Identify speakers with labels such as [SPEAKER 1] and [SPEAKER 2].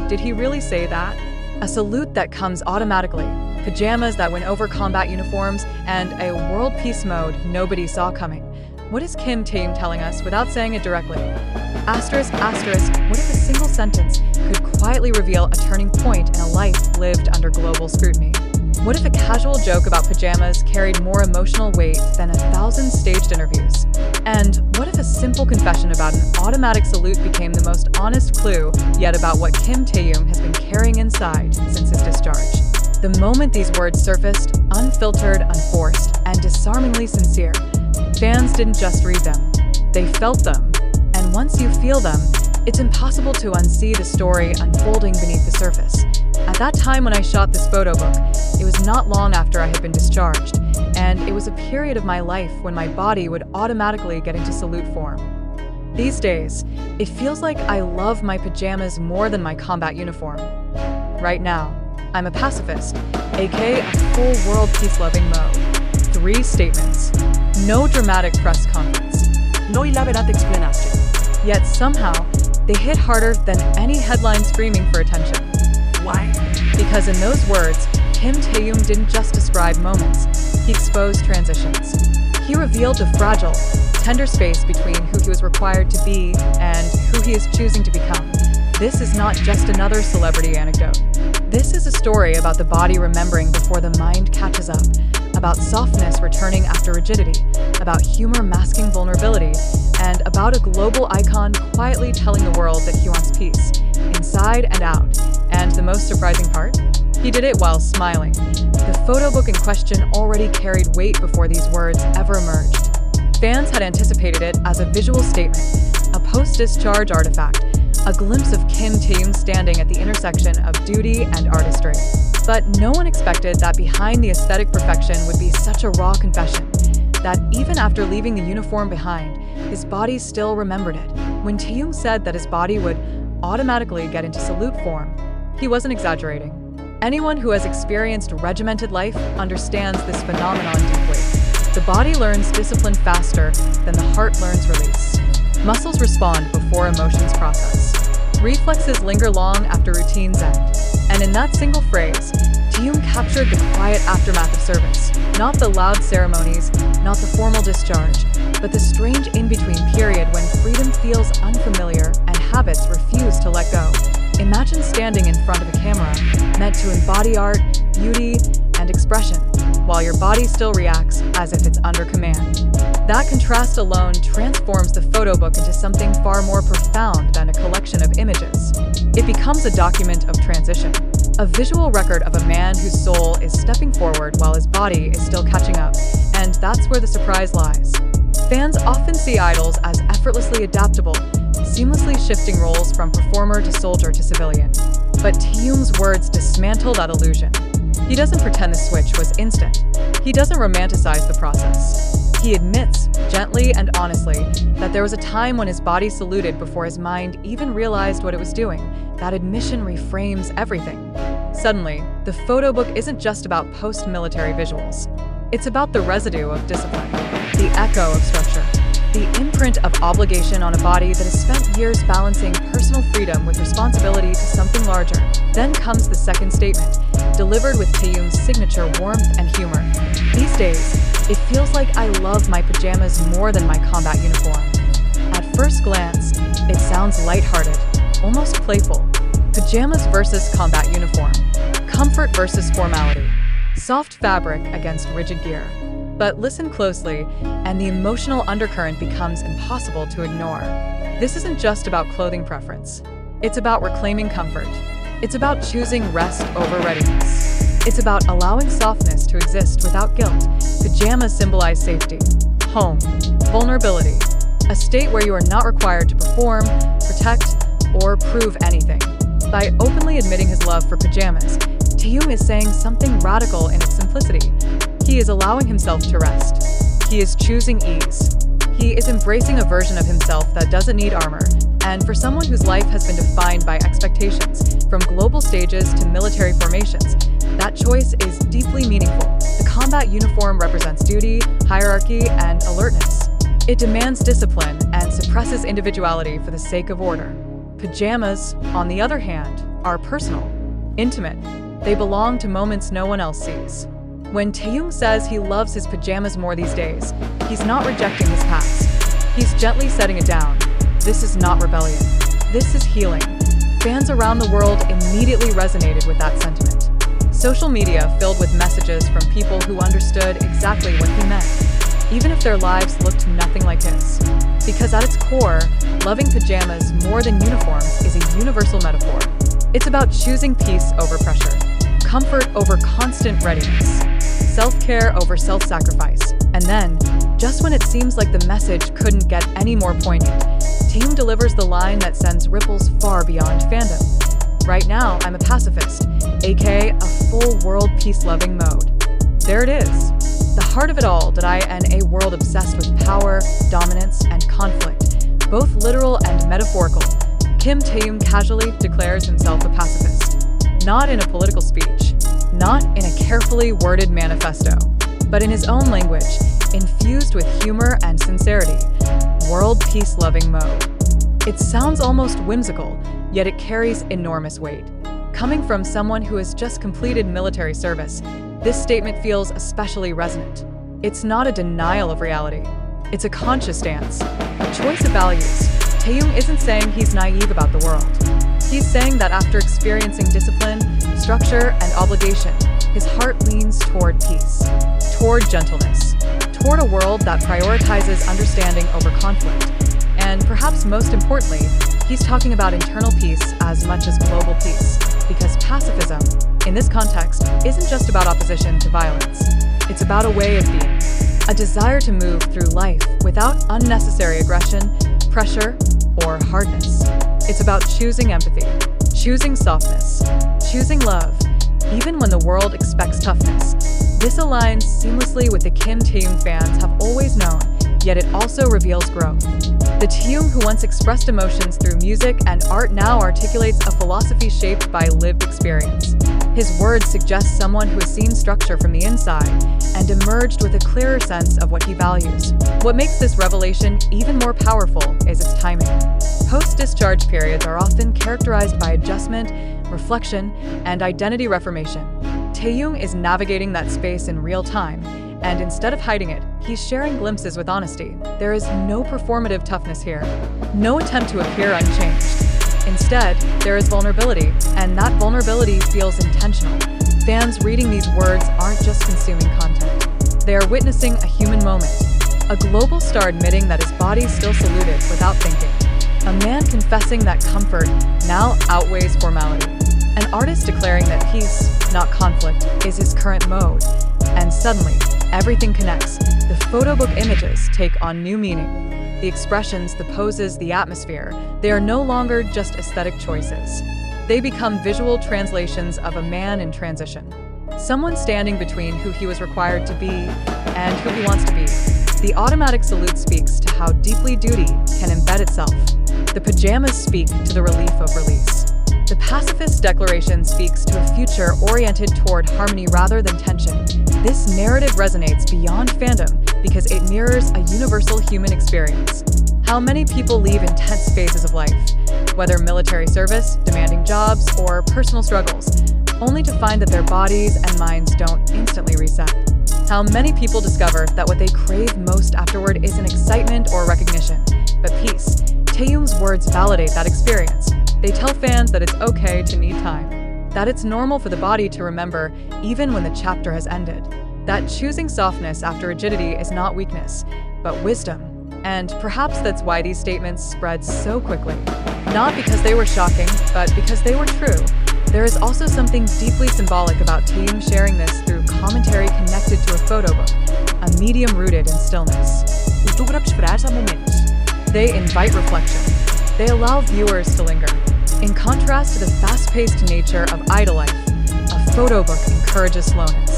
[SPEAKER 1] did he really say that? A salute that comes automatically, pajamas that win over combat uniforms, and a world peace mode nobody saw coming. What is Kim Taehyung telling us without saying it directly? Asterisk, asterisk, what if a single sentence could quietly reveal a turning point in a life lived under global scrutiny? What if a casual joke about pajamas carried more emotional weight than 1,000 staged interviews? And what if a simple confession about an automatic salute became the most honest clue yet about what Kim Taehyung has been carrying inside since his discharge? The moment these words surfaced, unfiltered, unforced, and disarmingly sincere, fans didn't just read them, they felt them. And once you feel them, it's impossible to unsee the story unfolding beneath the surface. At that time when I shot this photo book, it was not long after I had been discharged, and it was a period of my life when my body would automatically get into salute form. These days, it feels like I love my pajamas more than my combat uniform. Right now, I'm a pacifist, aka a full world peace-loving mode. 3 statements. No dramatic press conference.
[SPEAKER 2] No elaborate explanation.
[SPEAKER 1] Yet somehow, they hit harder than any headline screaming for attention.
[SPEAKER 2] Why?
[SPEAKER 1] Because in those words, Kim Taehyung didn't just describe moments, he exposed transitions. He revealed the fragile, tender space between who he was required to be and who he is choosing to become. This is not just another celebrity anecdote. This is a story about the body remembering before the mind catches up, about softness returning after rigidity, about humor masking vulnerability, and about a global icon quietly telling the world that he wants peace, inside and out. And the most surprising part? He did it while smiling. The photo book in question already carried weight before these words ever emerged. Fans had anticipated it as a visual statement, a post-discharge artifact, a glimpse of Kim Taehyung standing at the intersection of duty and artistry. But no one expected that behind the aesthetic perfection would be such a raw confession, that even after leaving the uniform behind, his body still remembered it. When Taehyung said that his body would automatically get into salute form, he wasn't exaggerating. Anyone who has experienced regimented life understands this phenomenon deeply. The body learns discipline faster than the heart learns release. Muscles respond before emotions process. Reflexes linger long after routines end. And in that single phrase, Taehyung captured the quiet aftermath of service. Not the loud ceremonies, not the formal discharge, but the strange in-between period when freedom feels unfamiliar and habits refuse to let go. Imagine standing in front of a camera, meant to embody art, beauty, and expression, while your body still reacts as if it's under command. That contrast alone transforms the photo book into something far more profound than a collection of images. It becomes a document of transition, a visual record of a man whose soul is stepping forward while his body is still catching up, and that's where the surprise lies. Fans often see idols as effortlessly adaptable, seamlessly shifting roles from performer to soldier to civilian. But Taehyung's words dismantle that illusion. He doesn't pretend the switch was instant. He doesn't romanticize the process. He admits, gently and honestly, that there was a time when his body saluted before his mind even realized what it was doing. That admission reframes everything. Suddenly, the photo book isn't just about post-military visuals. It's about the residue of discipline, the echo of structure, the imprint of obligation on a body that has spent years balancing personal freedom with responsibility to something larger. Then comes the second statement, delivered with Taehyung's signature warmth and humor. These days, it feels like I love my pajamas more than my combat uniform. At first glance, it sounds lighthearted, almost playful. Pajamas versus combat uniform. Comfort versus formality. Soft fabric against rigid gear. But listen closely, and the emotional undercurrent becomes impossible to ignore. This isn't just about clothing preference. It's about reclaiming comfort. It's about choosing rest over readiness. It's about allowing softness to exist without guilt. Pajamas symbolize safety, home, vulnerability, a state where you are not required to perform, protect, or prove anything. By openly admitting his love for pajamas, Taehyung is saying something radical in its simplicity. He is allowing himself to rest. He is choosing ease. He is embracing a version of himself that doesn't need armor. And for someone whose life has been defined by expectations, from global stages to military formations, that choice is deeply meaningful. The combat uniform represents duty, hierarchy, and alertness. It demands discipline and suppresses individuality for the sake of order. Pajamas, on the other hand, are personal, intimate. They belong to moments no one else sees. When Taehyung says he loves his pajamas more these days, he's not rejecting his past. He's gently setting it down. This is not rebellion. This is healing. Fans around the world immediately resonated with that sentiment. Social media filled with messages from people who understood exactly what he meant, even if their lives looked nothing like his. Because at its core, loving pajamas more than uniforms is a universal metaphor. It's about choosing peace over pressure, comfort over constant readiness, self-care over self-sacrifice. And then, just when it seems like the message couldn't get any more poignant, Taehyung delivers the line that sends ripples far beyond fandom. Right now, I'm a pacifist, aka a full world peace-loving mode. There it is. The heart of it all, that I am a world obsessed with power, dominance, and conflict, both literal and metaphorical. Kim Taehyung casually declares himself a pacifist. Not in a political speech, not in a carefully worded manifesto, but in his own language, infused with humor and sincerity. World peace-loving mode. It sounds almost whimsical, yet it carries enormous weight. Coming from someone who has just completed military service, this statement feels especially resonant. It's not a denial of reality. It's a conscious stance, a choice of values. Taehyung isn't saying he's naive about the world. He's saying that after experiencing discipline, structure, and obligation, his heart leans toward peace, toward gentleness, toward a world that prioritizes understanding over conflict. And perhaps most importantly, he's talking about internal peace as much as global peace, because pacifism, in this context, isn't just about opposition to violence. It's about a way of being, a desire to move through life without unnecessary aggression, pressure, or hardness. It's about choosing empathy, choosing softness, choosing love, even when the world expects toughness. This aligns seamlessly with the Kim Taehyung fans have always known, yet it also reveals growth. The Taehyung who once expressed emotions through music and art now articulates a philosophy shaped by lived experience. His words suggest someone who has seen structure from the inside and emerged with a clearer sense of what he values. What makes this revelation even more powerful is its timing. Post-discharge periods are often characterized by adjustment, reflection, and identity reformation. Taehyung is navigating that space in real time, and instead of hiding it, he's sharing glimpses with honesty. There is no performative toughness here, no attempt to appear unchanged. Instead, there is vulnerability, and that vulnerability feels intentional. Fans reading these words aren't just consuming content. They are witnessing a human moment, a global star admitting that his body still saluted without thinking, a man confessing that comfort now outweighs formality, an artist declaring that peace, not conflict, is his current mode. And suddenly, everything connects. The photo book images take on new meaning. The expressions, the poses, the atmosphere, they are no longer just aesthetic choices. They become visual translations of a man in transition. Someone standing between who he was required to be and who he wants to be. The automatic salute speaks to how deeply duty can embed itself. The pajamas speak to the relief of release. The pacifist declaration speaks to a future oriented toward harmony rather than tension. This narrative resonates beyond fandom because it mirrors a universal human experience. How many people leave intense phases of life, whether military service, demanding jobs, or personal struggles, only to find that their bodies and minds don't instantly reset? How many people discover that what they crave most afterward isn't excitement or recognition, but peace? Taehyung's words validate that experience. They tell fans that it's okay to need time, that it's normal for the body to remember even when the chapter has ended, that choosing softness after rigidity is not weakness, but wisdom. And perhaps that's why these statements spread so quickly. Not because they were shocking, but because they were true. There is also something deeply symbolic about Taehyung sharing this through commentary connected to a photo book, a medium rooted in stillness. They invite reflection. They allow viewers to linger. In contrast to the fast-paced nature of idle life, a photo book encourages slowness.